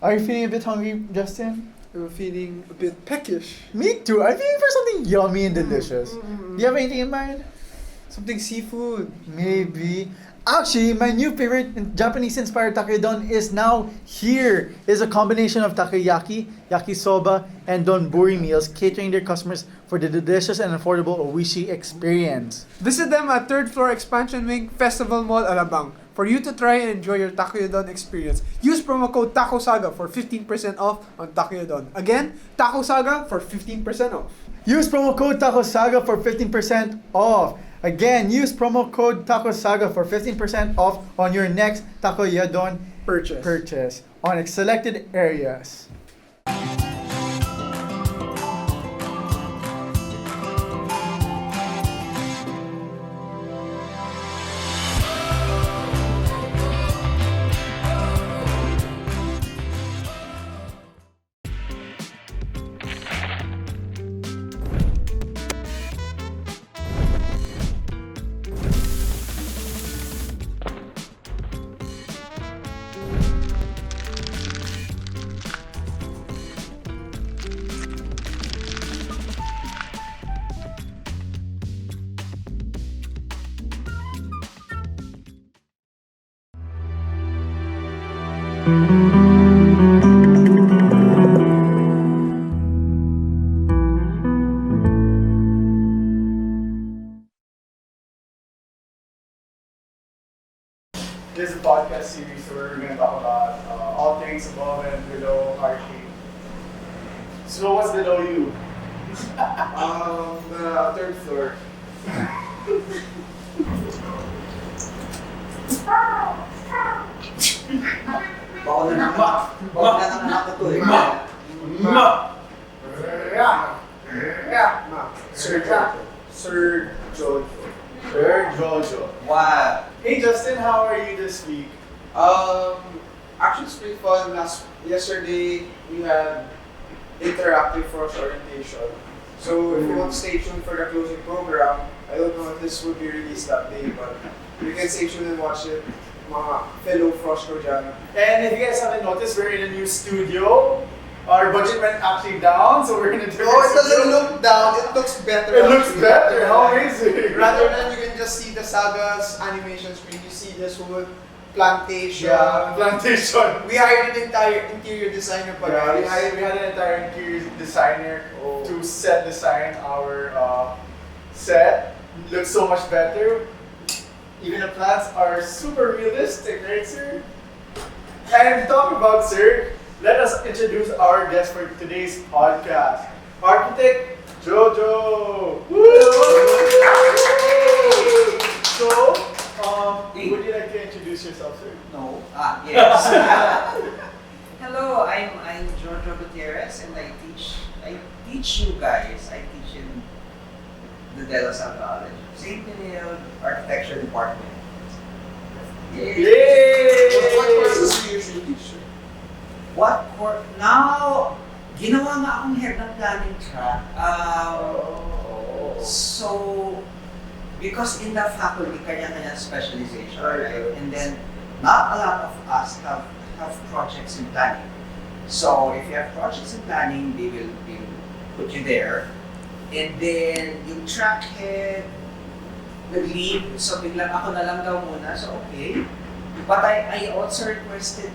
Are you feeling a bit hungry, Justin? I'm feeling a bit peckish. Me too. I'm feeling for something yummy and delicious. Do you have anything in mind? Something seafood. Maybe. Actually, my new favorite Japanese-inspired takoyaki is now here. It's a combination of takoyaki, yakisoba, and donburi meals, catering their customers for the delicious and affordable Oishi experience. Visit them at 3rd floor Expansion Wing, Festival Mall, Alabang. For you to try and enjoy your takoyaki experience, use promo code TACOSAGA for 15% off on takoyaki. Again, TACOSAGA for 15% off. Use promo code TACOSAGA for 15% off. Again, use promo code TACOSAGA for 15% off on your next takoyaki purchase on selected areas. This is a podcast series where we're going to talk about all things above and below arcade. So what's below you? The 3rd floor. Baka na naman ito eh. Sir Jojo. Sir Jojo. Wow. Hey Justin, how are you this week? Actually it's pretty fun. Yesterday we had interactive frost orientation. So if you want to stay tuned for the closing program, I don't know if this will be released that day, but you can stay tuned and watch it. Mga fellow frost ko dyan. And if you guys haven't noticed, we're in a new studio. Our budget went actually down, so we're in a different No, it doesn't studio. look down. It looks better. It looks better. How amazing! Rather than you can just see the Saga's animation screen, you see this whole plantation. Yeah, plantation. We hired an entire interior designer pa Yeah, guys. we had an entire interior designer to set design our set. Looks so much better. Even the plants are super realistic, right, sir? And talking about sir, let us introduce our guest for today's podcast, architect Jojo. Woo! So, would you like to introduce yourself, sir? No. Yes. Hello, I'm Jojo Guiterrez and I teach you guys. I teach in the De La Salle College of Saint Benilde Architecture Department. Yay! What courses do you usually teach? What course? Now, ginawa nga akong head ng planning track. So, because in the faculty, kanya-kanya specialization, right? And then, not a lot of us have projects in planning. So, if you have projects in planning, they will put you there. And then, yung track head, nag-leave, so biglang ako na lang daw muna, so okay. But I also requested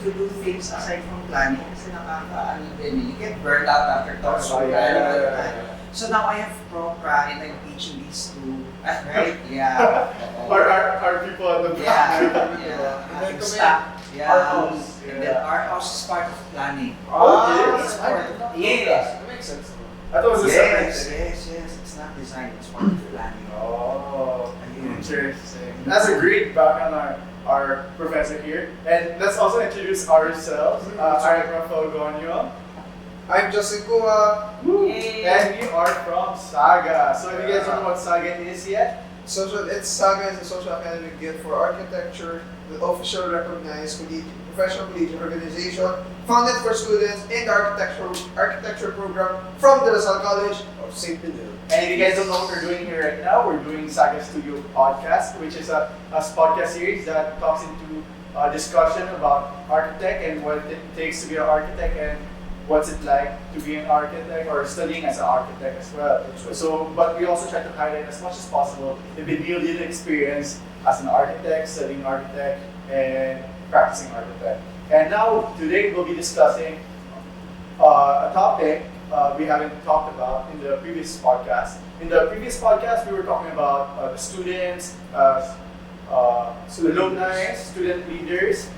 to do things aside from planning kasi nakaka-ano din, you get burned out after talking about planning all the time. So now I have Pro-Pra and I'm teaching these two, right? Yeah. Our people at the back. Yeah. Having staff. Yeah. Our house. And then our house is part of planning. Yes. Yes. That makes sense. I thought it was a Yes, separate. it's not design, it's part of planning. Oh, interesting. That's a great background on our professor here. And let's also introduce ourselves. I'm Raphael Goño. I'm Justin Kua. And we are from SAGA. So if you guys don't know what SAGA is yet, SAGA is a social academic gift for architecture, the official recognized professional collegiate organization founded for students in the architecture program from the La-College of Saint Benilde. and if you guys don't know what we're doing here right now, we're doing SAGA Studio Podcast, which is a podcast series that talks into discussion about architect and what it takes to be an architect and what's it like to be an architect or studying as an architect as well. So, but we also try to highlight as much as possible the Benilde experience as an architect, studying architect, and practicing architect. And now, today we'll be discussing a topic we haven't talked about in the previous podcast. In the previous podcast, we were talking about the students, alumni, student leaders,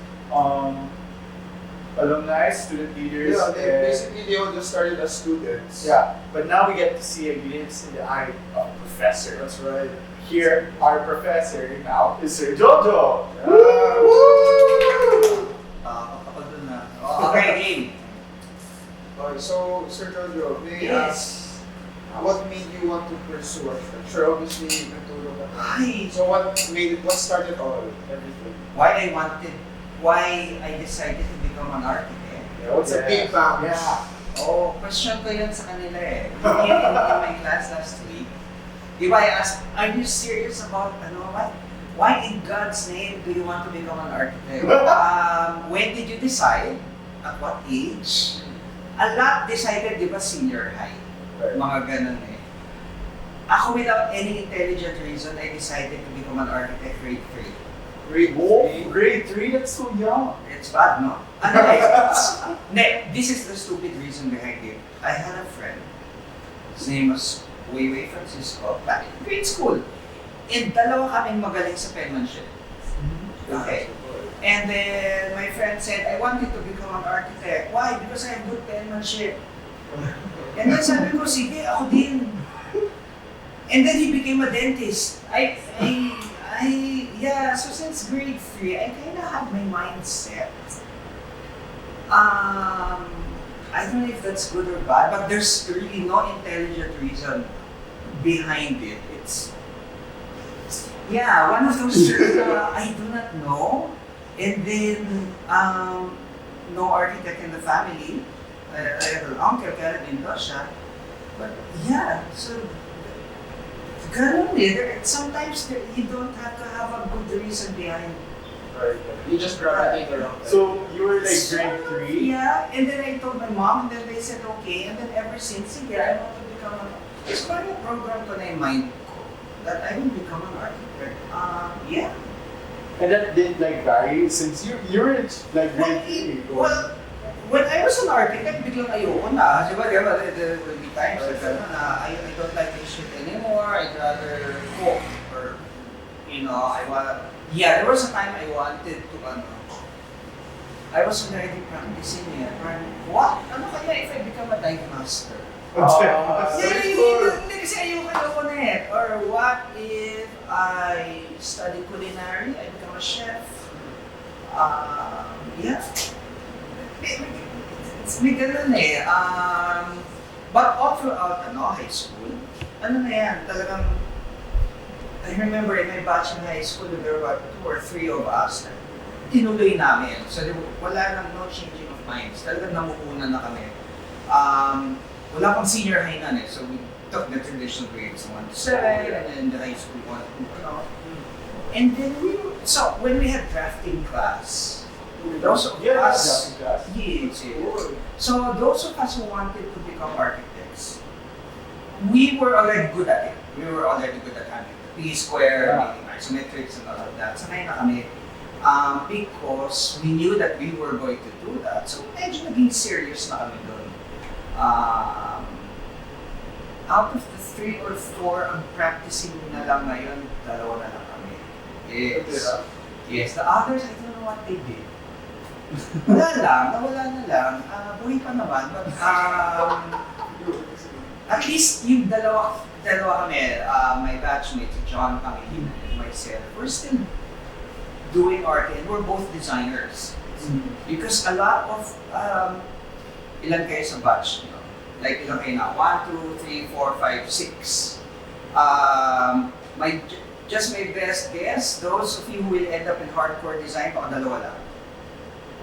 Yeah, they all just started as students. Yeah, but now we get to see a glimpse in the eye of a professor. That's right. Here, our professor now is Sir Jojo. Kapag dun na. Okay, game. Okay, so Sir Jojo, may I ask, what made you want to pursue architecture? Obviously, nagtulong ka. Hi. So what started all, everything? Why I decided to become an architect. Yeah, what's a big bang? Yeah. Oh, question ko yun sa kanila eh. In my class last week, di ba I asked, are you serious about why in God's name do you want to become an architect? When did you decide? At what age? A lot decided, di ba, senior high? Right. Mga ganun eh. Ako without any intelligent reason, I decided to become an architect grade 3. Grade 3, that's so young. It's bad, no? This is the stupid reason behind it. I had a friend. His name was Weiwei Francisco, back in grade school. And dalawa kaming magaling sa penmanship. Okay. And then my friend said, I wanted to become an architect. Why? Because I have good penmanship. And then sabi ko, sige, ako din. And then he became a dentist. So since grade 3, I kind of had my mindset. I don't know if that's good or bad, but there's really no intelligent reason behind it. It's one of those things I do not know. And then, no architect in the family. I have an uncle, kaya din daw siya. But yeah, so ganun eh. Sometimes you don't have to have a good reason behind it. Right. You just gravitate around. So you were like grade 3? Yeah, and then I told my mom, and then they said okay, and then ever since, sige, I want to become an architect. It's parang a program ko na yung mind ko that I will become an architect. Yeah. And that didn't like vary since you were like grade 3. Well, when I was an architect, biglang ayoko na. Diba, there will be times na I don't like this shit anymore. I'd rather cook or, there was a time I wanted to, I was already practicing it. What? Ano kaya if I become a dive master? Hindi kasi ayoko na eh. Or what if I study culinary, I become a chef? It's may ganun eh. But all throughout high school, talagang, I remember in my batch in high school, there were 2 or 3 of us. Tinuloy namin. So wala nang no changing of minds. Talagang namuuna na kami. Wala pang senior high na so we took the traditional grades 1 to 7 and then the high school 1 to And then so when we had drafting class, those of us, yes. So those of us who wanted to become architects, we were already good at it. We were already good at having the P-square, making isometrics and all of that. Sanay na kami. Because we knew that we were going to do that. So medyo naging serious na kami doon. Out of the 3 or 4 ang practicing na lang ngayon, 2 na lang kami. Yes. The others, I don't know what they did. Nawala na lang. Buhay pa naman, but at least yung dalawa kami, my batchmates, John Pangilinan and myself, we're still doing art and we're both designers. Because a lot of, ilan kayo sa batch nyo? Like ilan kayo na? 1, 2, 3, 4, 5, 6. Just my best guess, those of you who will end up in hardcore design, baka 2 lang.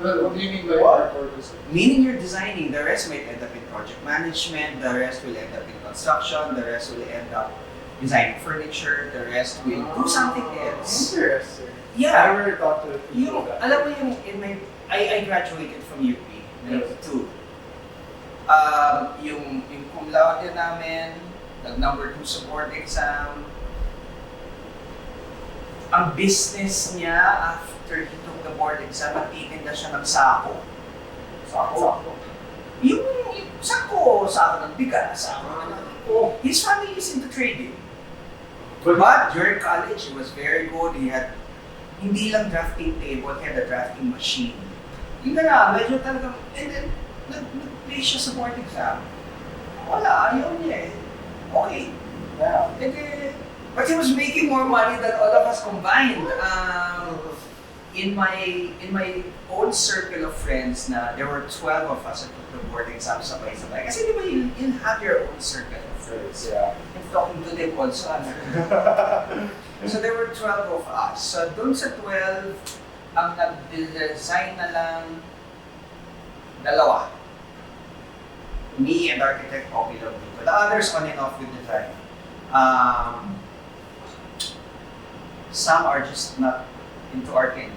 Well, what do you mean by hardcore design? Meaning you're designing, the rest might end up in project management, the rest will end up in construction, the rest will end up designing furniture, the rest will do something else. Interesting. Yeah. I never thought to do Yung, that. alam mo yung, I graduated from UP, Yes. 92. Yung cum laude namin, nag-number 2 sa board exam. Ang business niya, after he took the board exam, nagtitinda siya ng sako. Sakto. Yung sako ng bigas, sako ng his family is into trading. But during college, he was very good. He had, hindi lang drafting table, he had a drafting machine. Yung na, medyo talagang, and then, nag-play siya sa board exam. Wala, ayaw niya eh. Okay. Yeah. And then, but he was making more money than all of us combined. In my own circle of friends na there were 12 of us that took the board exam sabay-sabay. Kasi di ba you'll have your own circle of friends. Yeah. I'm talking to them also. So there were 12 of us. So dun sa 12, ang nag-design na lang dalawa. Me and architect okay lang dito. The others on and off with design. Some are just not into art anymore.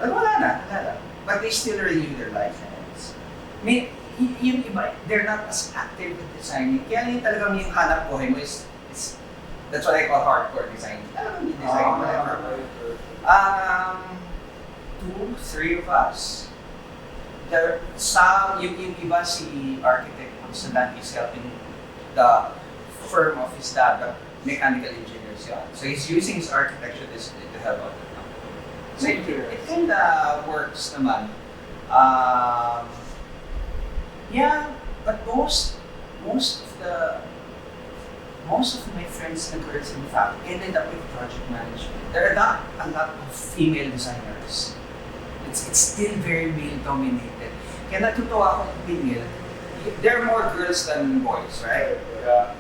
Wala na. But they still renew their license. I mean, yung iba, they're not as active with designing. Kaya yung talagang yung hanap buhay mo is that's what I call hardcore design. Talagang yung design, whatever. 2, 3 of us. Yung iba si architect sa dad is helping the firm of his dad, but mechanical engineers yun. So he's using his architecture discipline to help out the company. So it kinda works naman. Yeah, but most of my friends and girls in fact ended up with project management. There are not a lot of female designers. It's still very male dominated. Kaya natutuwa ako ng Benilde, there are more girls than boys, right? Yeah.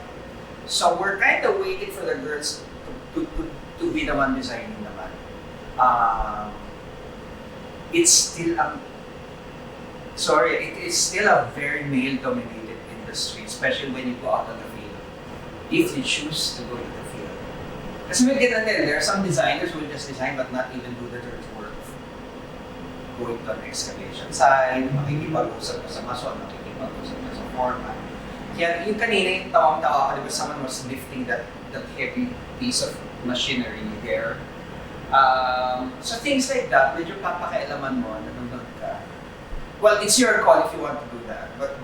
So we're kind of waiting for the girls to be the one designing naman. It's still it is still a very male-dominated industry, especially when you go out on the field. If you choose to go to the field. Kasi may ganun din, there are some designers who will just design but not even do the dirty work. Going to an excavation site, makikipag-usap ka sa mason, makikipag-usap ka sa foreman. Kaya yung kanina yung tawang-tawa ka, diba someone was lifting that heavy piece of machinery there. So things like that, medyo papakialaman mo, nanonood ka. Well, it's your call if you want to do that. But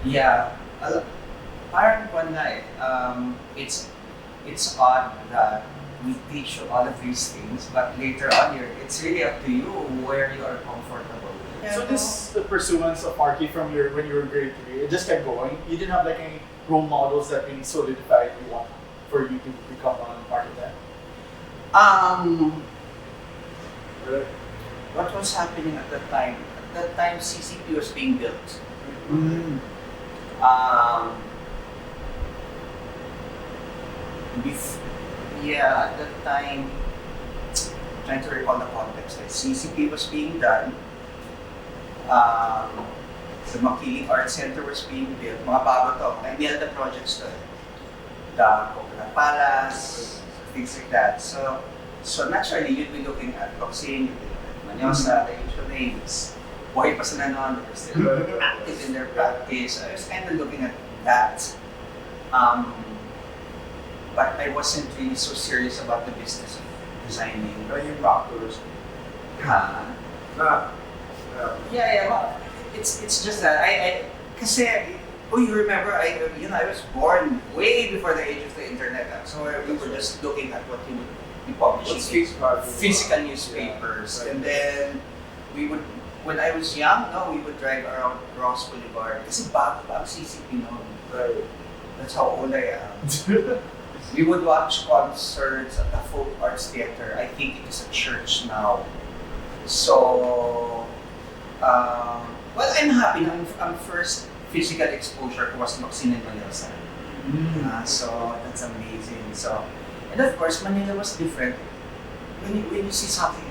yeah, parang kwan na eh. It's odd that we teach you all of these things, but later on, it's really up to you where you are comfortable. So the pursuance of archi from when you were grade 3, it just kept going. You didn't have like any role models that really solidified you want for you to become an architect. What was happening at that time? At that time, CCP was being built. Mm. At that time, trying to recall the context, like CCP was being done. The Makiling Art Center was being built. Mga bago to, Benilde projects to. The Coconut Palace, things like that. So naturally, you'd be looking at Boxing, Manyosa, the usual names. Buhay pa sila noon, they were still active in their practice. I was kind of looking at that. But I wasn't really so serious about the business of designing. Yung factors. Yeah. It's just that kasi you remember I was born way before the age of the internet. So we were just looking at what you would be publishing in physical newspapers, and then we would. When I was young, we would drive around Ross Boulevard. Kasi bago pa ang CCP noon. Right. That's how old I am. We would watch concerts at the Folk Arts Theater. I think it is a church now. So, well, I'm happy na ang first physical exposure ko was Locsin and Manila. So, that's amazing. So, and of course, Manila was different. When you see something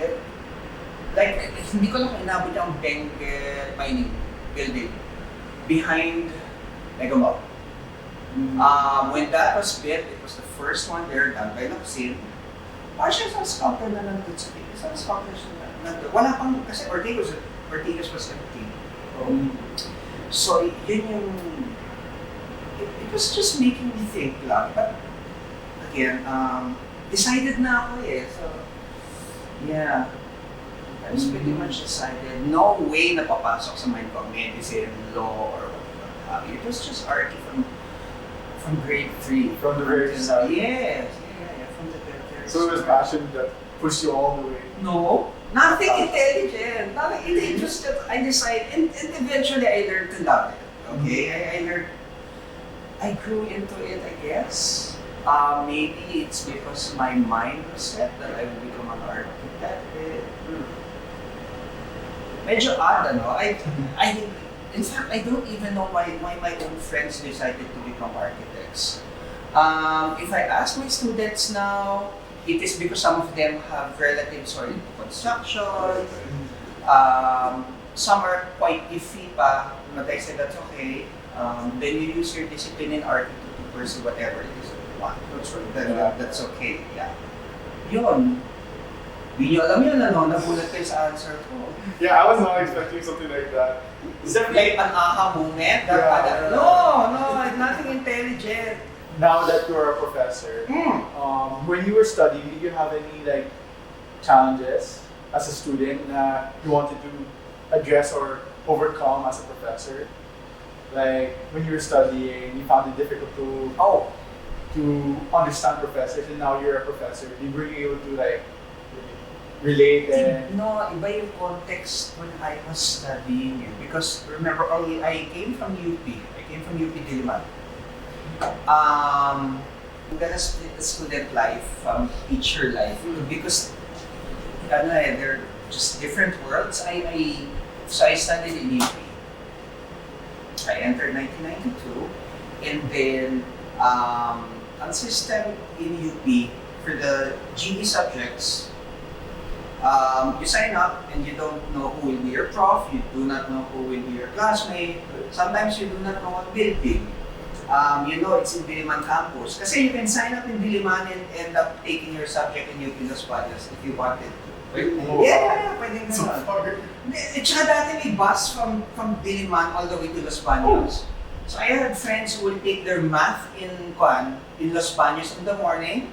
like hindi ko lang kung inabot yung Bengue mining building behind Mega Mall. When that was built, it was the first one there done by Locsin. partial sculptor na nandun sa Pico. Isang sculptor na nandun. Wala pang, kasi Ortigas was empty. So, yun yung, it was just making me think lang. But, again, decided na ako eh. So, yeah. I was pretty much decided. No way na papasok sa mind ko medicine, law, or what have you. It was just art from grade 3. From the very start. Yes. From the very So it was passion that pushed you all the way. No, nothing intelligent. Nothing. It was just I decided, and eventually I learned to love it. Okay, I learned. I grew into it, I guess. Maybe it's because my mind was set that I would become an architect. Medyo odd, ano? In fact, I don't even know why my own friends decided to become architects. If I ask my students now, it is because some of them have relatives who are into construction. Some are quite iffy pa, but I said that's okay. Then you use your discipline in art to pursue whatever it is that you want. That's okay, yeah. Yun. Di nyo alam yun, ano? Nagulat kayo sa answer ko. Yeah, I was not expecting something like that. Is that like an aha moment? Yeah. No, nothing intelligent. Now that you're a professor, when you were studying, did you have any like challenges as a student that you wanted to address or overcome as a professor? Like when you were studying, you found it difficult to understand professors, and now you're a professor. Were you able to like relate and No, iba yung context when I was studying it. Because remember, I came from UP. I came from UP Diliman. I'm gonna split the student life from teacher life because they're just different worlds. So I studied in UP. I entered 1992, and then ang system in UP for the GE subjects. You sign up and you don't know who will be your prof, you do not know who will be your classmate, sometimes you do not know what building. You know it's in Diliman campus. Kasi you can sign up in Diliman and end up taking your subject in UP Los Baños if you wanted to. Yeah, pwede so naman. far? Tsaka dati may bus from Diliman all the way to Los Baños. So I had friends who will take their math in Los Baños in the morning,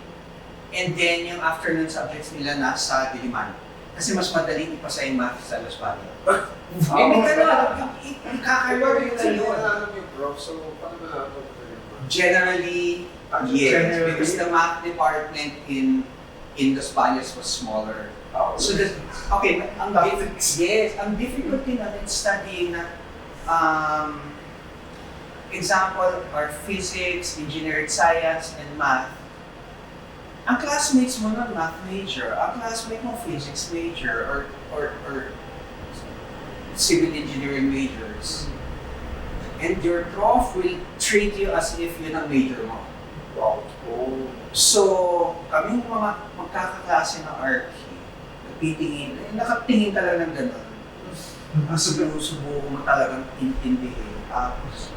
and then yung afternoon subjects nila nasa Diliman. Kasi mas madali ipasa yung math sa Los Baños. Hindi ka na, ikakalaw yun na yun. yung prof, so paano ba natin? Generally, yes, because the math department in Los Baños was smaller. So the, okay, ang difficulty natin studying na example are physics, engineering science, and math. Ang classmates mo na math major, ang classmate mo physics major or civil engineering majors. And your prof will treat you as if yun ang major mo. Wow. So, kaming mga magkakaklase ng archi, nakatingin talaga ng gano'n. Subuko mo talagang intindihin. Tapos,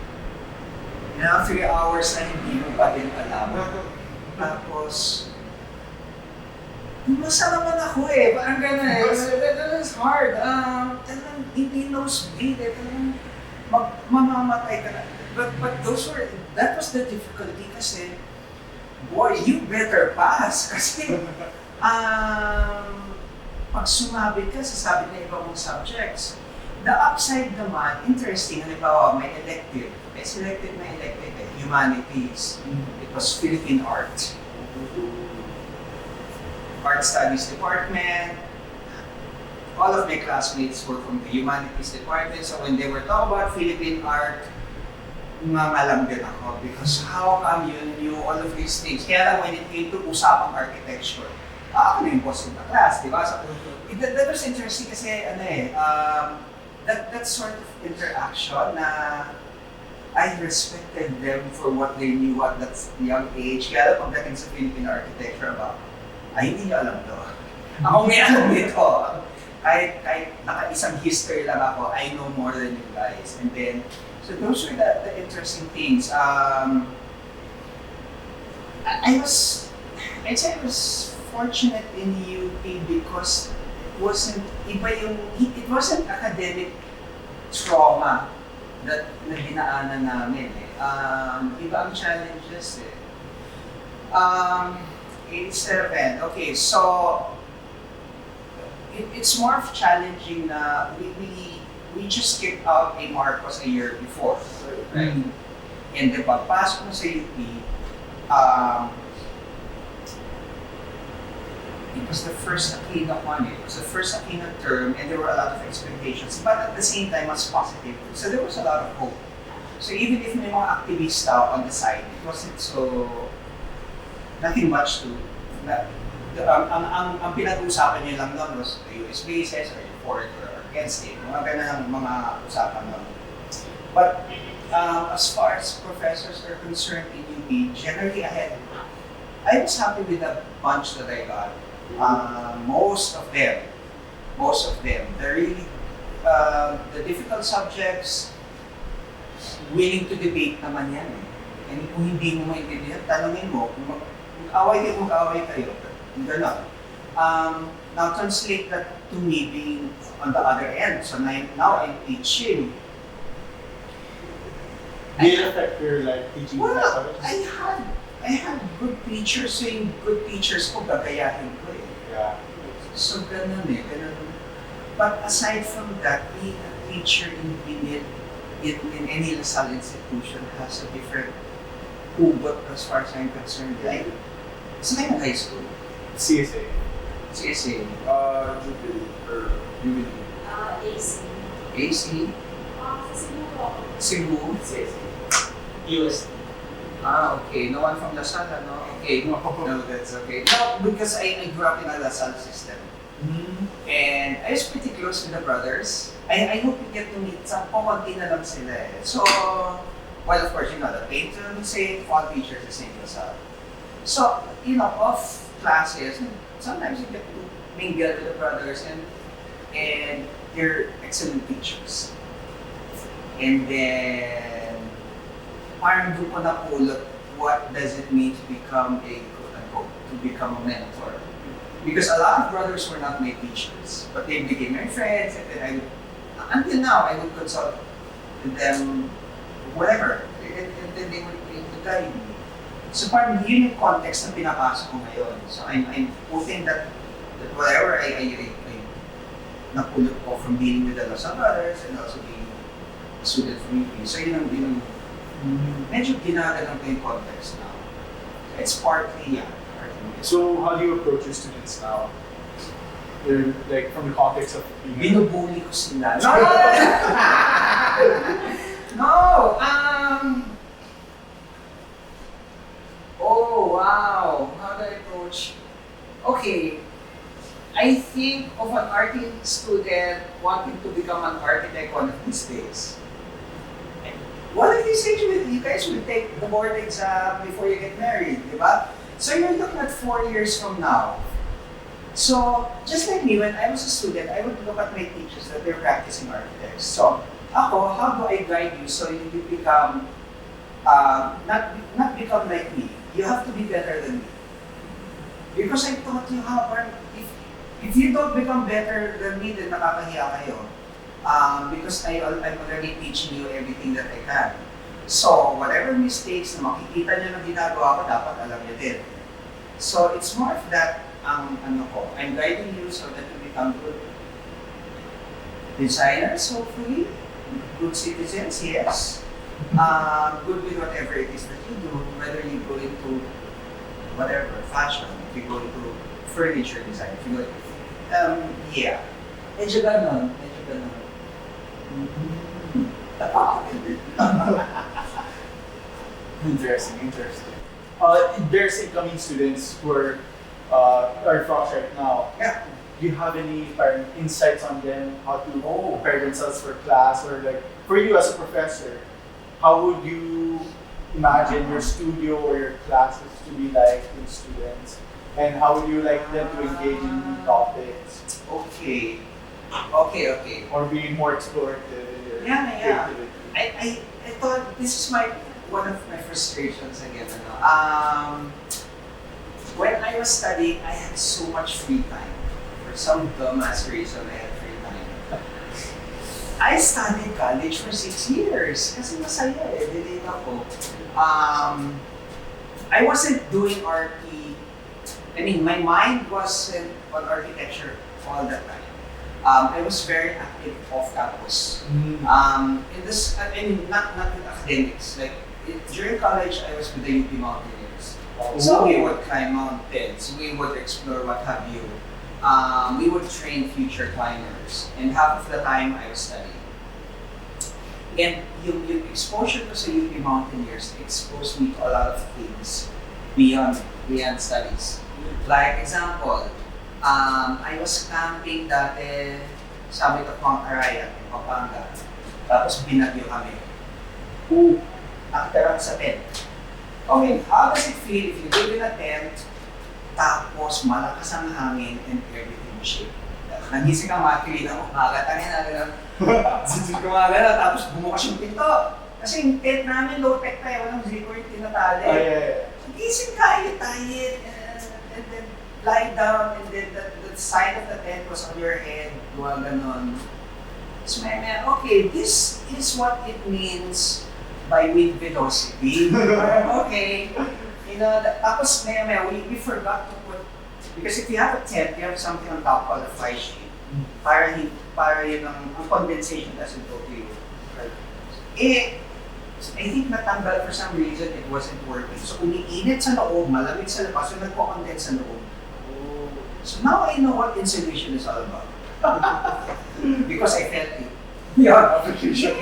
3 hours na hindi mo pa din alam. Tapos, basta naman ako eh, parang gano'n eh. That is hard. Talagang hindi nosebleed eh. Talagang mamamatay ka na. But that was the difficulty kasi, boy, you better pass. Kasi, pag sumabit ka sa sabit na iba mong subjects, the upside naman, interesting, halimbawa may elective. May selected na elective eh, humanities. It was Philippine art. Art Studies Department. All of my classmates were from the Humanities Department, so when they were talking about Philippine art, nangalam din ako because how come you knew all of these things? Kaya lang when it came to usapang architecture, ako na yung boss ng class, di ba? So, that was interesting kasi that sort of interaction na I respected them for what they knew at that young age. Kaya lang pagdating sa Philippine architecture about, ay, hindi nyo alam to. Ako may alam nito. Kahit naka-isang history lang ako, I know more than you guys. And then, so those were the interesting things. I'd say I was fortunate in UP because it wasn't academic trauma that na dinaanan namin eh. Iba ang challenges eh. Instead of end, okay, so it's more of challenging na we just kicked out a Marcos a year before, right? And the pagpasok mo sa UP, it was the first Aquino one, it was the first Aquino term, and there were a lot of expectations, but at the same time, mas positive. So there was a lot of hope. So even if may mga activists on the side, it wasn't so, nothing much to, ang pinag-uusapan niyo lang nun was the US bases, or for it or against it, mga ganun ang mga usapan nun. But as far as professors are concerned in UP, generally I was happy with the bunch that I got. Most of them, they're really, the difficult subjects, willing to debate naman yan eh. And kung hindi mo maintindihan, tanongin mo, kung mag-away kayo, gano'n. Now translate that to me being on the other end. So now I'm teaching. Did it affect your teaching methods? I had good teachers, so yung good teachers ko, gagayahin ko eh. Yeah. So ganun eh, ganun. But aside from that, being a teacher in Benilde, in any LaSalle institution has a different hugot as far as I'm concerned. Like, saan kayo high school? CSA. CSA. Jubilee or Jubilee. AC. AC? Cebu? CSA. US. Okay. No one from LaSalle, no? Okay. No, that's okay. No, because I grew up in a LaSalle system. And I was pretty close with the brothers. I hope you get to meet some kukunti na lang sila eh. So, well, of course, the patron saint, all teachers is in LaSalle. So, off classes, sometimes you get to mingle with the brothers and they're excellent teachers. And then, parang doon ko napulot what does it mean to become a quote-unquote, to become a mentor. Because a lot of brothers were not my teachers, but they became my friends, and then until now, I would consult with them, whatever, and then they would guide me. So parang yun yung context na pinapasok ko ngayon. So I'm hoping that whatever I napulot ko from dealing with the LaSalle brothers and also being a student from UP. So yun ang medyo ginagalang ko yung context now. It's partly, yeah. So how do you approach your students now? They're from the context of Binubuli ko sila. No! Oh, wow. How do I approach? Okay. I think of an art student wanting to become an architect one of these days. One of these days, you guys will take the board exam before you get married, di ba? So you're looking at 4 years from now. So, just like me, when I was a student, I would look at my teachers that they're practicing architects. So, how do I guide you so you become, not become like me? You have to be better than me. Because I taught you how, if you don't become better than me, then nakakahiya kayo. Because I'm already teaching you everything that I can. So, whatever mistakes na makikita nyo na ginagawa ko, dapat alam nyo din. So, it's more of that, I'm guiding you so that you become good designers, hopefully, good citizens, yes. Good with whatever it is that you do, whether you go into whatever, fashion, if you go into furniture design, if you go yeah. Medyo ganon. Interesting. There's incoming students who are fresh right now. Yeah. Do you have any insights on them, how to prepare themselves for class, or for you as a professor, how would you imagine your studio or your classes to be like with students, and how would you like them to engage in new topics? Okay. Or be more explorative in your creativity? I thought this is one of my frustrations again. when I was studying, I had so much free time. For some dumbass reason, I had free time. I studied college for 6 years kasi masaya eh, delete ako. I wasn't doing RT. I mean, my mind wasn't on architecture all the time. I was very active off campus. In this, I mean, not with academics. Like during college, I was with the UP Mountaineers. So we would climb mountains, we would explore what have you. We would train future climbers, and half of the time I was studying. And yung exposure ko sa UP Mountaineers exposed me to a lot of things beyond studies. Like example, I was camping dati sa summit of Mount Arayat in Pampanga. Tapos binagyo kami. Nakatira sa tent. Okay, how does it feel if you live in a tent, tapos malakas ang hangin and everything will shake? Nagising ka mga ng umaga, tangin na gano'n. Sisit ko mga gano'n, tapos bumukas yung pinto. Kasi yung tent namin, low-tech tayo, walang zipper yung tinatali. Gising ka, itayit, and then lie down, and then the side of the tent was on your head, duwa gano'n. So okay, this is what it means by wind velocity. Okay. You know, tapos we forgot to put, because if you have a tent, you have something on top called a fly sheet. Para yun ang condensation doesn't go to you. I think natanggal for some reason, it wasn't working. So umiinit sa loob, malamig sa labas, so nagpo-condense sa loob. So now I know what insulation is all about. Because I felt it. Yeah,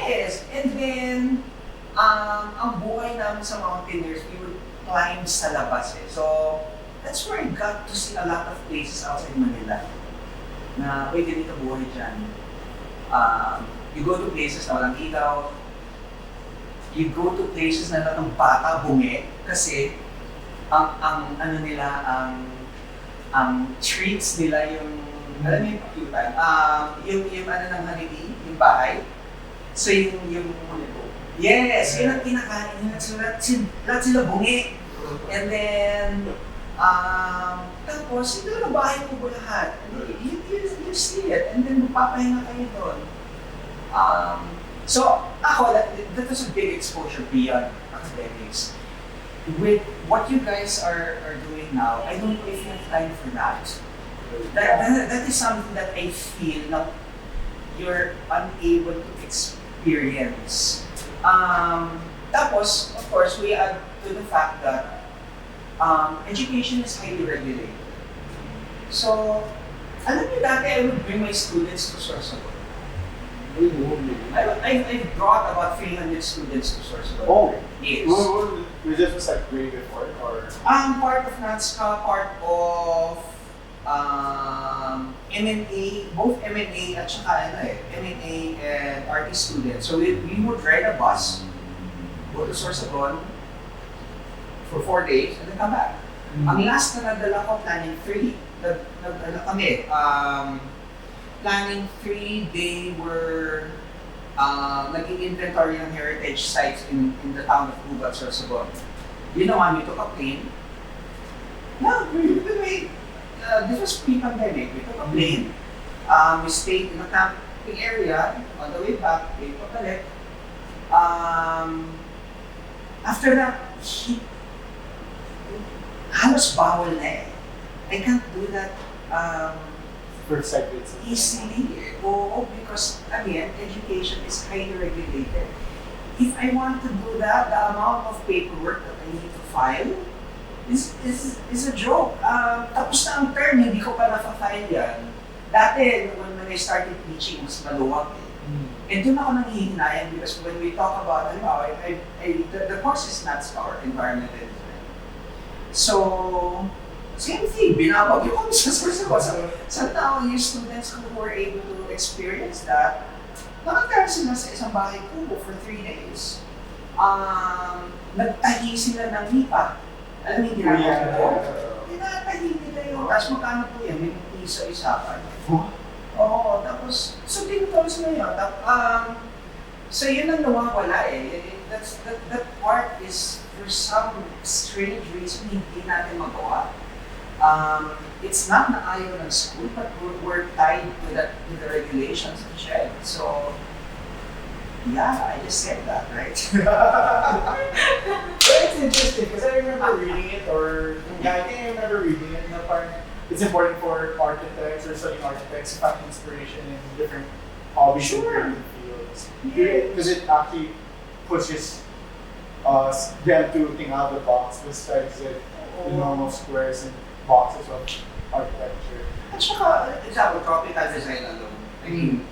yes. And then, ang buhay namin sa mountaineers, we would climb sa labas eh. So, that's where I got to see a lot of places outside Manila. Na, uy, ganito buhay dyan. You go to places na walang ilaw. You go to places na natang bata bungi. Kasi, ang ano nila, ang treats nila yung, alam niyo yung pakyutan, yung ano ng honeybee, yung bahay. So yung yes, yun ang kinakain nila, lahat sila bungi. And then, tapos, ito na bahay mo lahat. You see it, and then magpapahinga kayo doon. So, ako, that was a big exposure beyond academics. With what you guys are doing now, I don't know if you have time for that. That is something that I feel na you're unable to experience. Tapos, of course, we add to the fact that education is highly regulated. So, alam niyo dati, I would bring my students to Sorsogon. I brought about 300 students to Sorsogon. Oh, yes. Was this was like way before, or? Part of NATSCA, part of MNA, both MNA at saka MNA and RT students. So we would ride a bus, go to Sorsogon for 4 days, and then come back. Ang last na nadala ko, planning 3. Nadala kami. Planning 3, they were naging inventory ng heritage sites in the town of Gubat, Sorsogon. You know, we took a plane. No, this was pre-pandemic. We took a plane. We stayed in a camping area. On the way back, we pabalik. After that, halos bawal na eh. I can't do that First side visits. easily. Because again, education is highly regulated. If I want to do that, the amount of paperwork that I need to file is a joke. Tapos na ang term, hindi ko pa na-file yan. Dati, when I started teaching, mas maluwag eh. And doon ako nanghihinayang because when we talk about, the course is not our environmental design. So, same thing, binabagyo kami sa Sorsogon. Sa tao, yung students who were able to experience that, nakatira sila sa isang bahay kubo for 3 days. Nagtahi sila ng lipa. Alam mo yung ginagawa ko? Tinatahi nila yun. Tapos magkano po yan? May isa-isa. Oo, tapos, so tinutol sila yun. So yun ang nawawala eh. That part is, for some strange reason, hindi natin magawa. It's not na ayaw ng school, but we're tied to the regulations and check. So, yeah, I just said that, right? But it's interesting because I remember reading it, or yeah, I think I remember reading it. Na parang it's important for architects or studying architects to find inspiration in different hobbies and Sure. creative fields. Because it actually pushes them to think out of the box besides the normal squares and boxes of architecture. At saka, example, tropical design alone. I mean,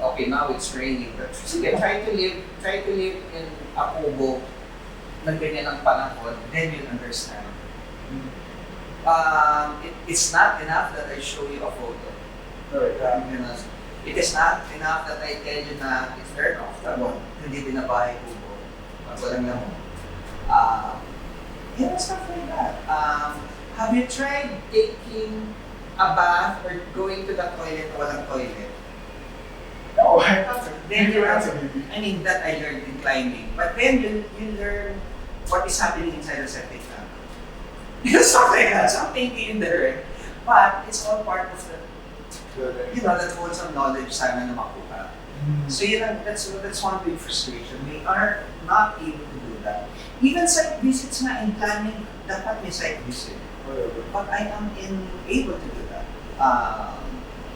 okay, now it's raining, but sige, try to live in a kubo na ganyan ang panahon, then you'll understand. It's not enough that I show you a photo. You know, it is not enough that I tell you na it's very comfortable, hindi binabahay kubo, pag walang lamok. Yeah, stuff like that. Have you tried taking a bath or going to the toilet na walang toilet? No, I haven't. Then you That's a learn, maybe. I mean, that I learned in climbing. But then you learn what is happening inside the septic tank. Something like that, something in there. But it's all part of that wholesome knowledge sana na makuha. So that's one big frustration. We are not able to do that. Even site visits nga in planning, dapat may site visit. But I am able to do that.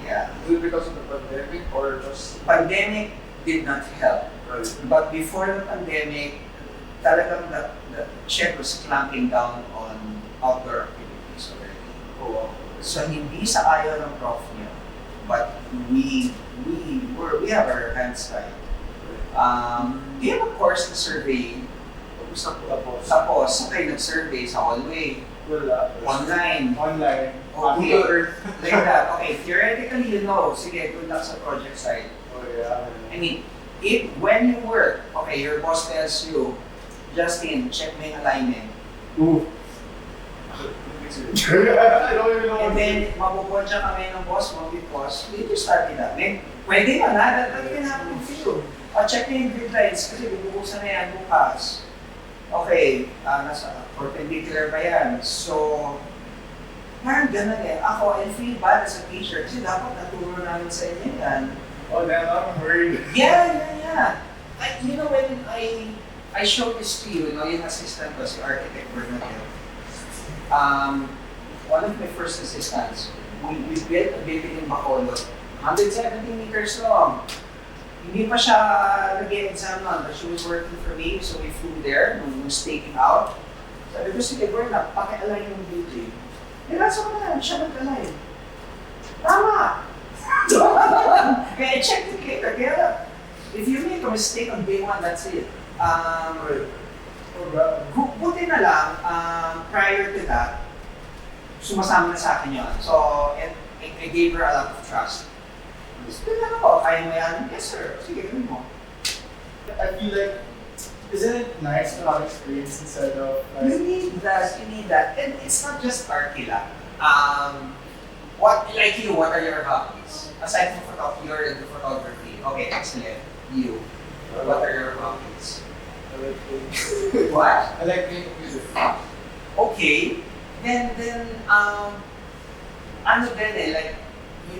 Yeah. Is it because of the pandemic or just? Pandemic did not help. Right. But before the pandemic, talagang the check was clamping down on outdoor activities already. Oh, wow. So hindi sa ayaw ng prof niya, but we have our hands tied. Do you have a course na surveying? Tapos, kayo nag-survey sa hallway, Wala. online, Online. okay, like that. Okay, theoretically you know, sige, good luck sa project site. Oh yeah. I mean, when you work, okay, your boss tells you, Justin, check mo yung alignment. Ooh. I don't even know. And then, mabubodya kami ng boss mo because we just started that. Then, pwede yun ha, that can happen to you. Check mo yung grid lines kasi bubukusan na yan bukas. Okay, nasa perpendicular ba yan? So, parang ganun eh. Ako, I feel bad as a teacher kasi dapat naturo namin sa inyo yan. Oh, then I'm worried. Yeah. You know, when I showed this to you, yung assistant ko, si Architect Bernadette. One of my first assistants, we built a building in Bacolod, 170 meters long. Hindi pa siya nag-exam nun, but she was working for me, so we flew there, nung staking out. Sabi ko, sige, Berna, paki-align yung building. Eh, nasa ko na, siya nag-align. Tama! Kaya check it later, kaya if you make a mistake on day one, that's it. Buti na lang, prior to that, sumasama na sa akin yun. So, and I gave her a lot of trust. Sabi na ako, kaya mo yan? Yes sir, sige, gawin mo. I feel like, isn't it nice to have experience instead of like, You need that. And it's not just Arkila. What are your hobbies? Aside from photography, you're into photography. Okay, excellent. You. What are your hobbies? I like music. What? I like making music. Okay. Then ano din eh, like,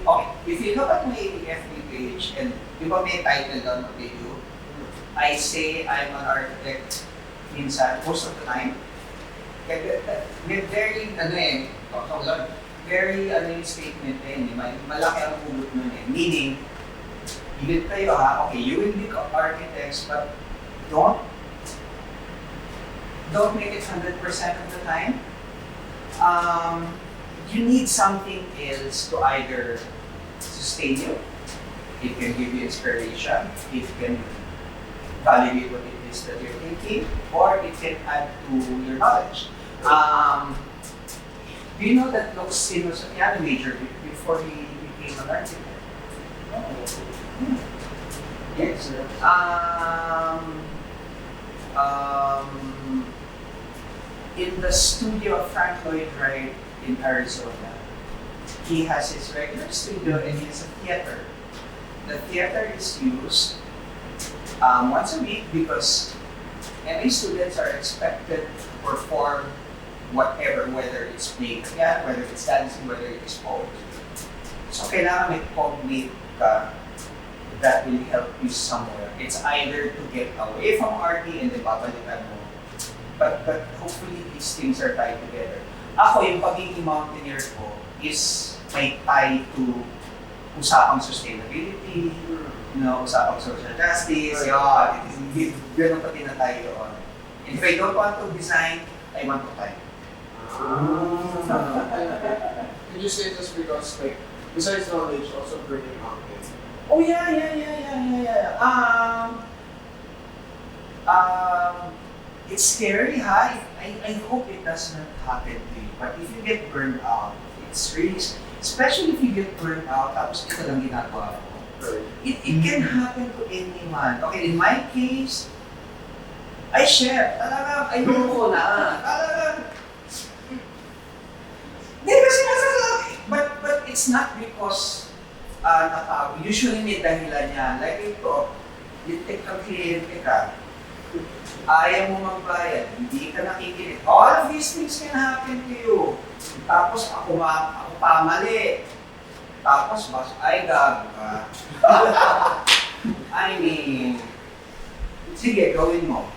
okay, if you look at my FB page, and di ba may title doon what they do? I say I'm an architect minsan, most of the time. Kaya very, very, yung statement din, malaki ang ugot nun eh. Meaning, even kayo okay, you will become architects, but don't make it 100% of the time. You need something else to either sustain you, it can give you inspiration, it can validate what it is that you're thinking, or it can add to your knowledge. Do you know that Loxin was a piano major before he became an architect? Yes. In the studio of Frank Lloyd Wright in Arizona, he has his regular studio and he has a theater. The theater is used once a week because MA students are expected to perform whatever, whether it's playing piano, whether it's dancing, whether it's poetry. So kailangan may cognate ka that will help you somewhere. It's either to get away from RT and then babalikan mo. But hopefully these things are tied together. Ako, yung pagiging mountaineer ko is may tie to usapang sustainability, usapang social justice, ganun pa tinatay doon. And if I don't want to design, I want to type. Can you say this because, like, besides knowledge, also bringing mountain? Oh yeah. It's scary, ha? I hope it does not happen to you. But if you get burned out, it's really, especially if you get burned out, tapos ito lang ginagawa mo. It can happen to anyone. Okay, in my case, I share. Talaga, ayoko na. Talaga. But it's not because usually may dahilan yan. Like ito, you take a kliyente ka, ayaw mo magbayad, hindi ka nakikinig. All of these things can happen to you. Tapos ako pamali. Tapos ay gago ka. I mean, sige, gawin mo.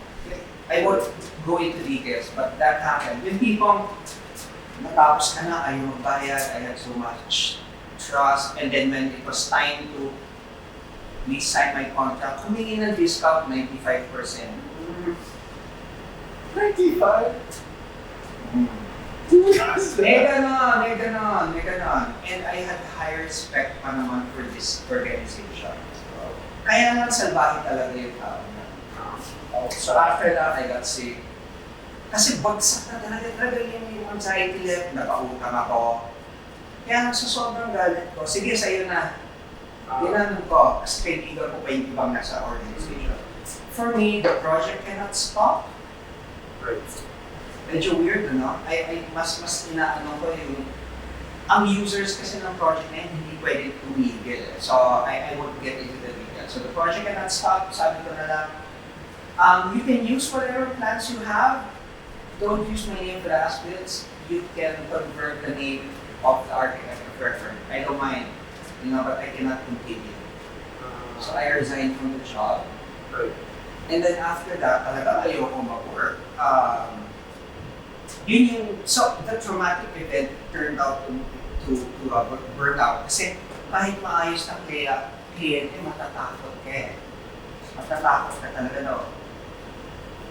I won't go into details, but that happened. Yung tipong natapos ka na, ayaw magbayad, I had so much trust, and then when it was time to re-sign my contract, humingi ng discount 95%. 95? May ganon. And I had high respect pa naman for this organization. Kaya naman salbahe talaga yung tao na. So after that, I got sick. Kasi bagsak na talaga yung anxiety level, nakautang ako. Kaya sa sobrang galit ko, sige sa'yo na. Ginanon ko, kasi kaibigan ko pa yung ibang nasa organization. For me, the project cannot stop. Right. Medyo weird, ano? Mas inaano ko yung ang users kasi ng project na yun, hindi pwede tumigil. So, I won't get into the details. So, the project cannot stop. Sabi ko na lang, you can use whatever plans you have. Don't use my name for the as-builds. You can convert the name of the architect of record. I don't mind, but I cannot continue. So, I resigned from the job. Right. And then after that, talaga ayoko mag-work. So the traumatic event turned out to a burnout. Kasi kahit maayos na kliyente, matatakot ka eh. Matatakot ka talaga, no?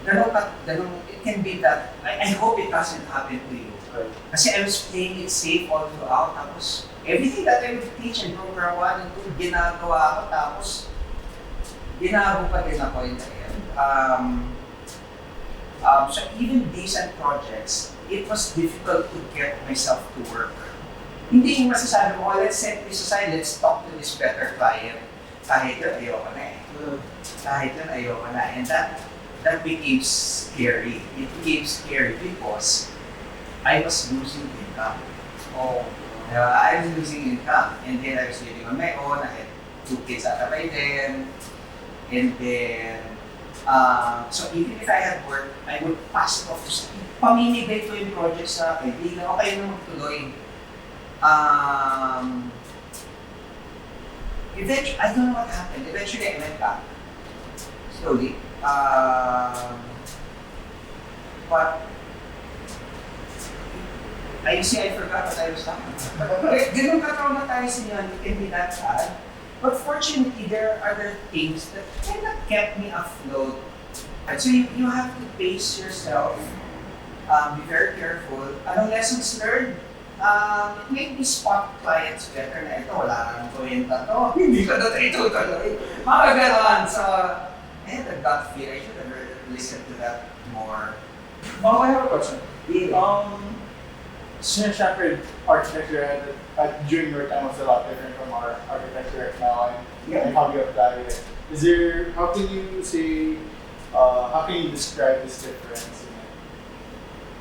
Ganun, it can be that, I hope it doesn't happen to you. Right. Kasi I was playing it safe all throughout. Tapos, everything that I would teach in program 1 and 2, ginagawa ko. Tapos, ginago pa din ako in the end. So even decent projects, it was difficult to get myself to work. Hindi yung masasabi mo, let's set this aside, let's talk to this better client. Kahit yun, ayoko na eh. And that became scary. It became scary because I was losing income. I was losing income. And then I was living on my own. I had 2 kids at the then. And then, so even if I had work, I would pass it off to someone. Pamimigay ko yung project sa kaibigan. Okay na magtuloy. Eventually, I don't know what happened. Eventually, I went back. Slowly. But, I forgot what I was talking about. Ganun ka-traumatizing yun. It can be that sad. But fortunately, there are other things that kind of kept me afloat. And so you have to pace yourself, be very careful. Anong lessons learned? It made me spot clients better na ito, wala nang kwenta to. Hindi ka na ito tuloy. Mga ganon. So, I had a gut feel. I should have listened to that more. I have a question. Yeah. Since architecture during your time was a lot different from our architecture now, and how you apply it. How can you say, how can you describe this difference in it?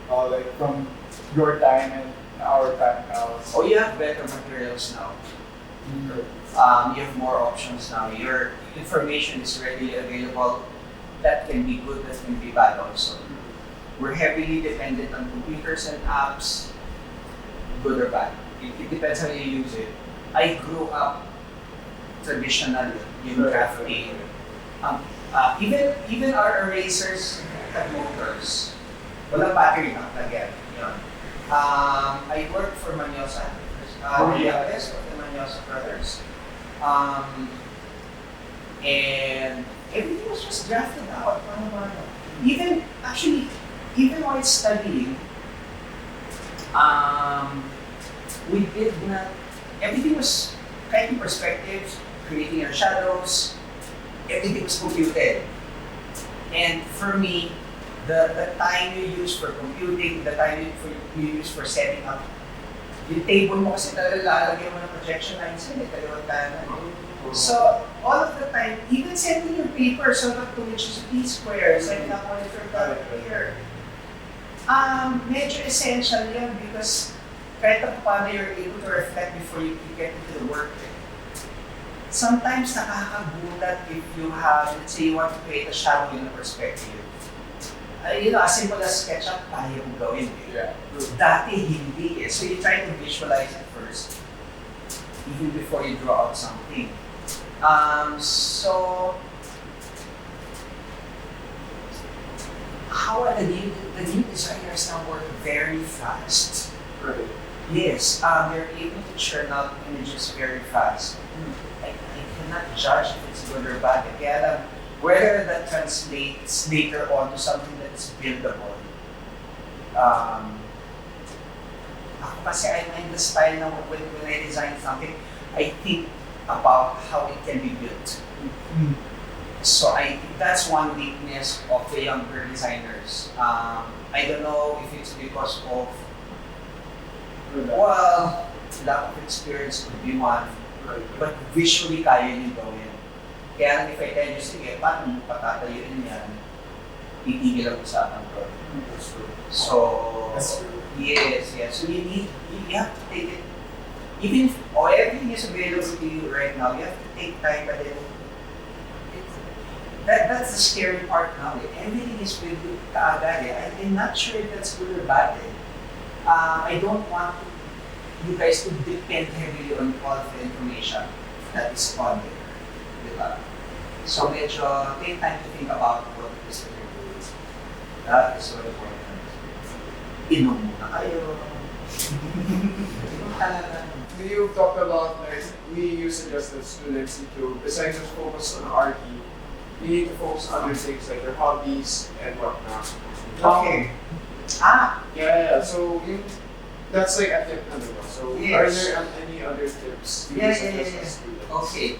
Like from your time and our time now? Oh, you have better materials now. You have more options now. Your information is readily available. That can be good, that can be bad also. we're heavily dependent on computers and apps, good or bad. It depends how you use it. I grew up traditional yung drafting. Even our erasers had motors. Walang battery na, lagyan. Yun. I worked for Manyosa, the eldest of the Manyosa brothers. And everything was just drafted out. Even while studying, we did not, everything was kind of perspectives, creating your shadows, everything was computed. And for me, the time you use for computing, the time you use for setting up, yung table mo kasi talaga lalagyan mo ng projection lines yun, kaliwat kanan. So, all of the time, even sending your paper so that to which is P-square, setting up monitor here, medyo essential yan because kahit paano you're able to reflect before you get into the work. Sometimes nakakagulat if you have, let's say you want to create a shadow in a perspective. As simple as SketchUp, kaya mong gawin. Yeah. Dati hindi eh. So you try to visualize it first, even before you draw out something. So, how are the new designers now work very fast? Right. Yes, they're able to churn out images very fast. I cannot judge if it's good or bad. Kaya lang, whether that translates later on to something that's buildable. Ako kasi I'm the style na when I design something, I think about how it can be built. So I think that's one weakness of the younger designers. I don't know if it's because of, well, lack of experience could be one, but visually kaya nyo gawin. Kaya if I tell you, sige, paano mo patatayuin yan, titigil ang usapan ko. So, yes. So you have to take it, even if everything is available to you right now, you have to take time, but then, that's the scary part now. Everything is with you kaagad. I'm not sure if that's good or bad. I don't want you guys to depend heavily on all of the information that is on there. Diba? So medyo take time to think about what it is that you're doing. That is so important. Inom muna kayo. You talked about like we used to suggest that students need to, besides just focus on RT, you need to focus on other things like their hobbies and whatnot. Okay. Yeah. So that's like a tip number one. So Yes. are there any other tips you Yeah. suggest as students? Okay.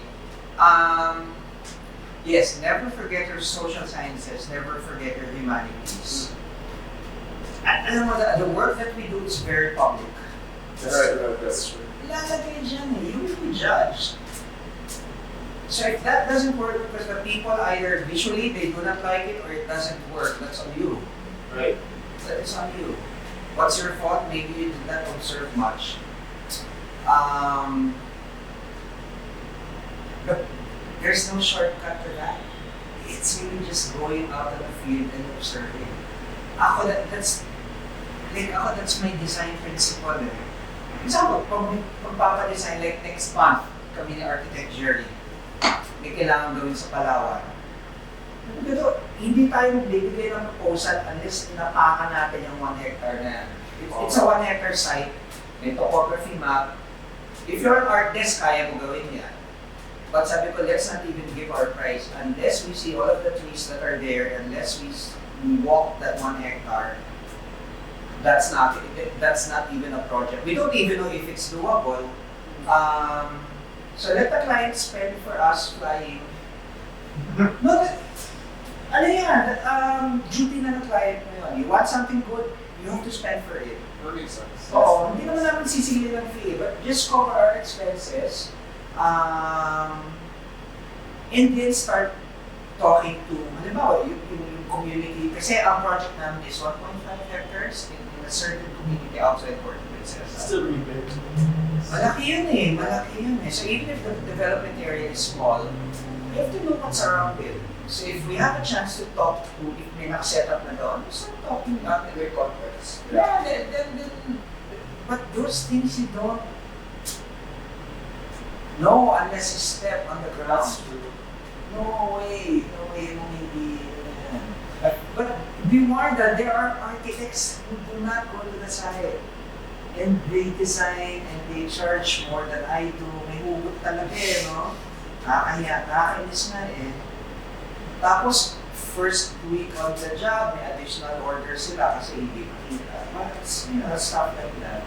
Yes, never forget your social sciences, never forget your humanities. And alam mo, the work that we do is very public. That's true. Ilalagay dyan eh, you will be judged. So if that doesn't work because the people either visually they do not like it or it doesn't work, that's on you. Right. That is on you. What's your fault? Maybe you did not observe much. But there's no shortcut to that. It's really just going out in the field and observing. That's my design principle. Example, pagpapadesign, like next month, kami ni architecture, may kailangan gawin sa Palawan. Pero hindi tayo magbibigay ng proposal unless inapakan natin yung 1 hectare na yan. It's a 1 hectare site, may topography map. If you're an artist, kaya mo gawin yan. But sabi ko, let's not even give our price unless we see all of the trees that are there, unless we walk that 1 hectare. That's not even a project. We don't even know if it's doable. So let the client spend for us flying. Ano yan? Duty na ng client mo yun. You want something good, you have to spend for it. That makes sense. Oo, hindi naman namin sisingilin ng fee, but just cover our expenses. And then start talking to, halimbawa, yung community. Kasi ang project namin is 1.5 hectares in a certain community outside Port Princess. Still really big. Malaki yun eh. So even if the development area is small, you have to know what's around it. So if we have a chance to talk to, if may nakaset up na doon, start talking about In the context. yeah, then, but those things you don't know unless you step on the ground. That's true. No way, maybe. But be warned that there are architects who do not go to the site. And they design and they charge more than I do. May hugot talaga eh, no? Nakakainis nga eh. Tapos, first week on the job, may additional orders sila kasi hindi makita. But, stuff like that.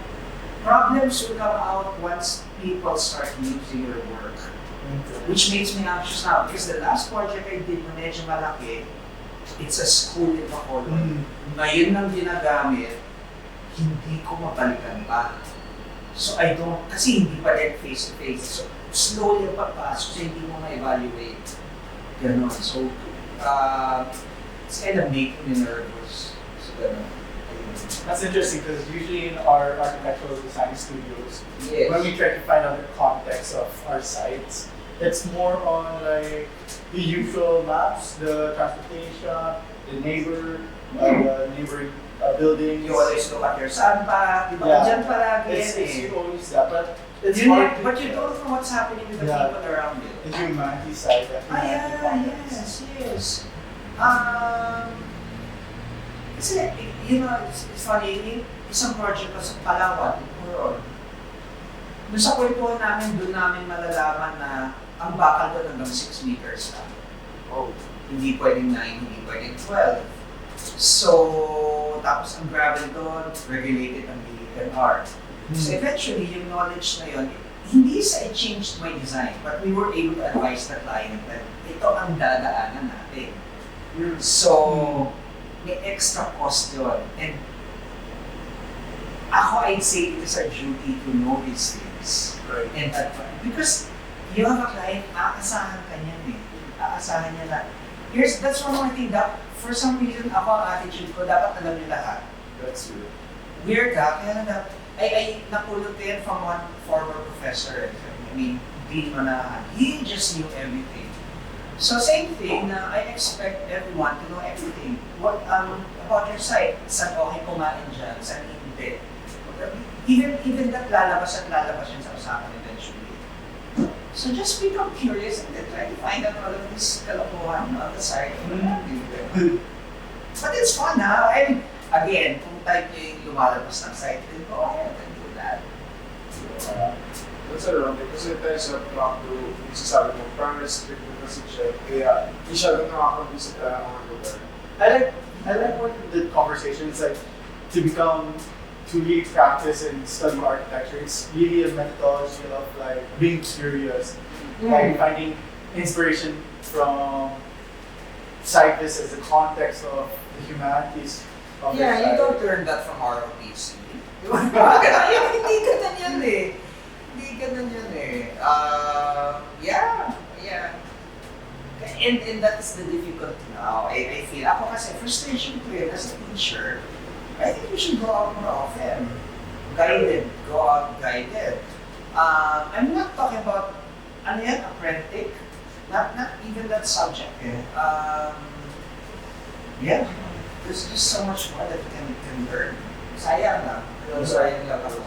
Problems will come out once people start using your work. Which makes me anxious now because the last project I did na medyo malaki, it's a school in La-College. Ngayon nang ginagamit, hindi ko mabalikan pa. So I don't, kasi hindi pa rin face-to-face. So slowly ang pagpasok, so hindi mo ma-evaluate. Ganon. So, it's kind of making me nervous. So ganon. That's interesting because usually in our architectural design studios, Yes. when we try to find out the context of our sites, it's more on like the usual maps, the transportation, the neighboring buildings. You always look at your sandbag, di ba? Yeah. Dyan palagi It's yan eh. you always that, but it's You hard. but you don't know what's happening with the Yeah. people around you. The humanity side. The humanity context. Yes. Kasi, it's funny, isang project ko sa Palawan, Coron. Doon sa kwentuhan namin, doon namin malalaman na ang bakal doon hanggang 6 meters lang. Oh. Hindi pwedeng 9, hindi pwedeng 12. So, tapos ang gravel doon, regulated ang DNR. So eventually, yung knowledge na yun, hindi sa I changed my design, but we were able to advise the client that ito ang dadaanan natin. So, may extra cost yun. And ako, I'd say it is our duty to know these things. Right. And advise. Because you have a client, aasahan ka niyan eh. Aasahan niya na. That's one more thing that for some reason, ako ang attitude ko, dapat alam niyo lahat. That's true. Weird ha, kaya na I napulot ko yan from one former professor. I mean, di manahan. He just knew everything. So same thing na I expect everyone to know everything. What about your site? Saan okay kumain dyan? Saan hindi? Even that lalabas yan sa usapan eventually. So just become curious and then try to find out all of this kalokohan on the site. But it's fun ha. I mean, again, kung type nyo yung lumalabas ng site, then go ahead and do that. That's around it. Kasi tayo sa Procto, yung sasabi mo, parang restricted kasi siya. Kaya, hindi siya doon nakakabisip na mga lugar. I like what the conversation is like to really practice and study architecture. It's really a methodology of like being curious, like finding inspiration from site visits, the context of the humanities of the Yeah, you site. don't learn that from ROTC. Hindi ganun yan eh. Hindi ganun yan eh. Yeah. And that's the difficulty now. I feel, ako kasi frustration ko yun as a teacher. I think we should go out more often. Go out guided. I'm not talking about, apprentice. Not even that subject eh. Yeah. There's just so much more that you can learn. Sayang lang. Sayang lang ako.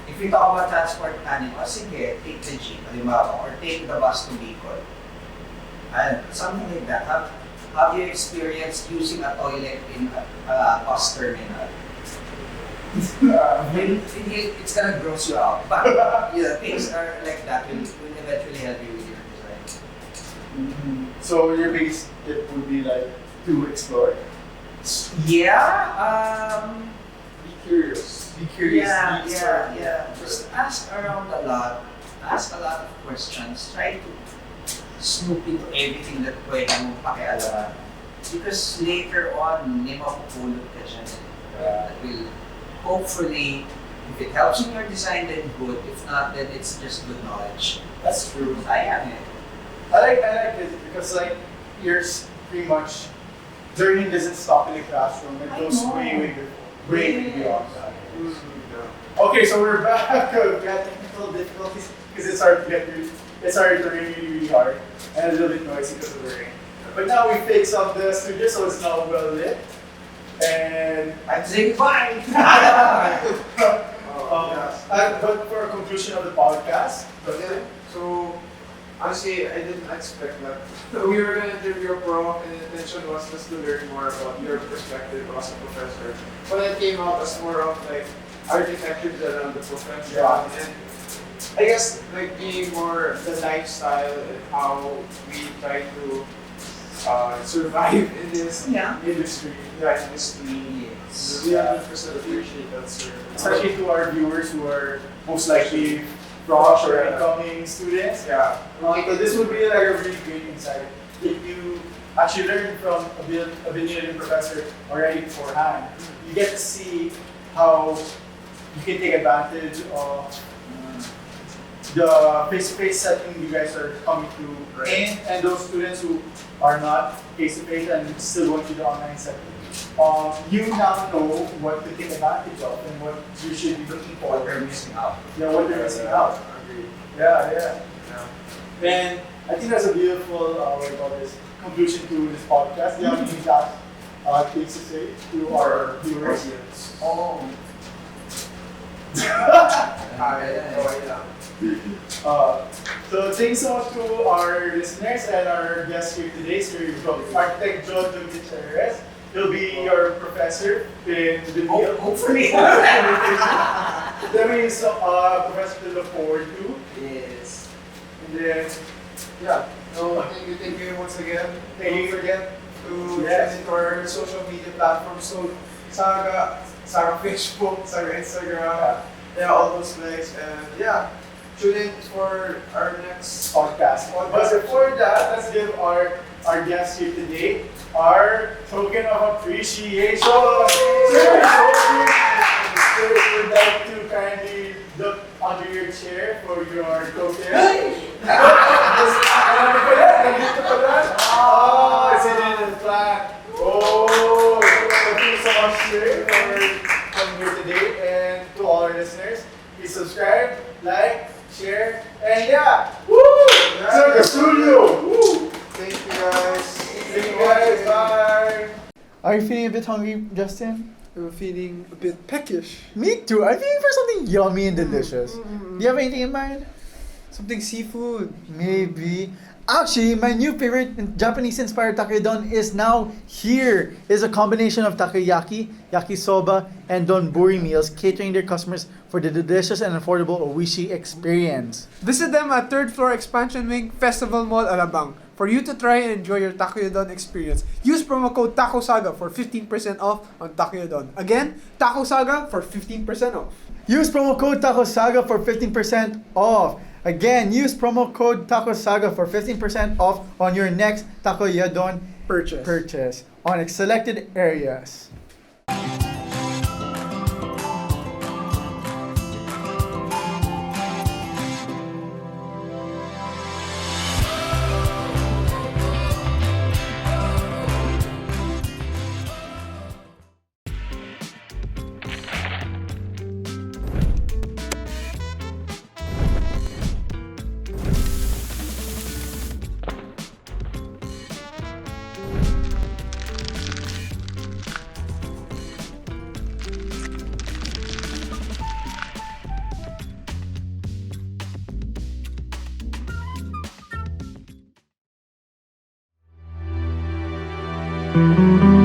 If we talk about transport planning, sige, take the jeep, halimbawa, or take the bus to Bicol. Something like that. Have you experienced using a toilet in a bus terminal? It's gonna gross you out. But things are like that will eventually help you with your design. So your biggest tip would be like to explore. Yeah. Be curious. Be curious. be Yeah. Just ask around a lot. Ask a lot of questions. Try to snoop into everything that pwede mong pakialaman. Because later on, may mapupulot ka dyan. That will hopefully, if it helps in your design, then good. If not, then it's just good knowledge. That's true. Sayang eh. I like it because like you're pretty much learning doesn't stop in the classroom. It I goes know. way beyond that. Okay, so we're back. We had technical difficulties because it started to really hard and a little bit noisy because of the rain. But now we fixed up the studio so it's now well lit. And I'm saying bye! but for a conclusion of the podcast, Yeah. So honestly, I didn't expect that. We were gonna interview a pro, and the intention was just to learn more about your perspective as a professor. But it came out as more of like architecture than the profession. Yeah. And I guess like being more the lifestyle and how we try to survive in this industry. industry. Yes. We 100% appreciate that, sir. Especially to our viewers who are most likely fresh or incoming students. Yeah. So this would be like a really great insight. If you actually learn from a Benilde professor already beforehand, you get to see how you can take advantage of the face-to-face setting you guys are coming to and those students who are not face-to-face and still going to the online setting. You now know what to take advantage of and what you should be looking for. What we're missing out. Yeah, what they're missing out. Yeah. And I think that's a beautiful, what do you call this, conclusion to this podcast. Do you have any last things to say to our viewers? Oh. So thanks so much to our listeners and our guest here today, Sir Architect Joselito Guiterrez. He'll be your professor in the field. Hopefully. That means professor to look forward to. Yes. And then, So thank you once again. Thank you. Don't forget to Yes. tune into our social media platforms. So Saga Facebook, Saga Instagram, all those links, and tune in for our next podcast. But before that, let's give our guest here today our token of appreciation. Sir, sir, would like to kindly look under your chair for your token. Oh, it's in the plan. Oh, thank you so much, sir, for coming here today. And to all our listeners, please subscribe, like, share, and woo! Saga Studio! Woo! Thank you guys. Thank you guys, bye! Are you feeling a bit hungry, Justin? I'm feeling a bit peckish. Me too. I'm feeling for something yummy and delicious. Do you have anything in mind? Something seafood. Maybe. Actually, my new favorite Japanese-inspired takoyaki is now here. It's a combination of takoyaki, yakisoba, and donburi meals, catering their customers for the delicious and affordable Oishi experience. Visit them at 3rd floor Expansion Wing, Festival Mall, Alabang, for you to try and enjoy your takoyaki experience. Use promo code TACOSAGA for 15% off on takoyaki. Again, TACOSAGA for 15% off. Use promo code TACOSAGA for 15% off. Again, use promo code TACOSAGA for 15% off on your next takoyaki purchase on selected areas. Thank you.